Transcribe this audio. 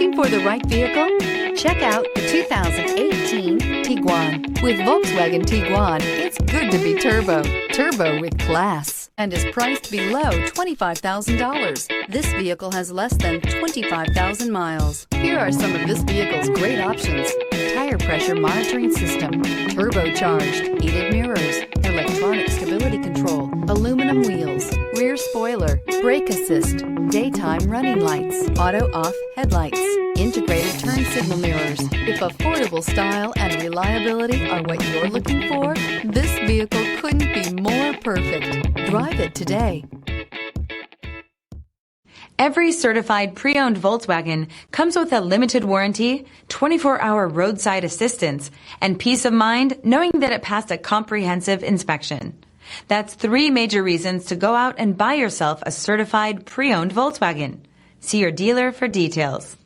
Looking for the right vehicle? Check out the 2018 Tiguan. With Volkswagen Tiguan, it's good to be turbo. Turbo with class. And is priced below $25,000. This vehicle has less than 25,000 miles. Here are some of this vehicle's great options: tire pressure monitoring system, turbocharged, heated mirrors, electronic stability control, aluminum wheels, rear spoiler, brake assist, daytime running lights, auto-off headlights, integrated turn signal mirrors. If affordable style and reliability are what you're looking for, this vehicle couldn't be more perfect. Drive it today. Every certified pre-owned Volkswagen comes with a limited warranty, 24-hour roadside assistance, and peace of mind knowing that it passed a comprehensive inspection. That's 3 major reasons to go out and buy yourself a certified pre-owned Volkswagen. See your dealer for details.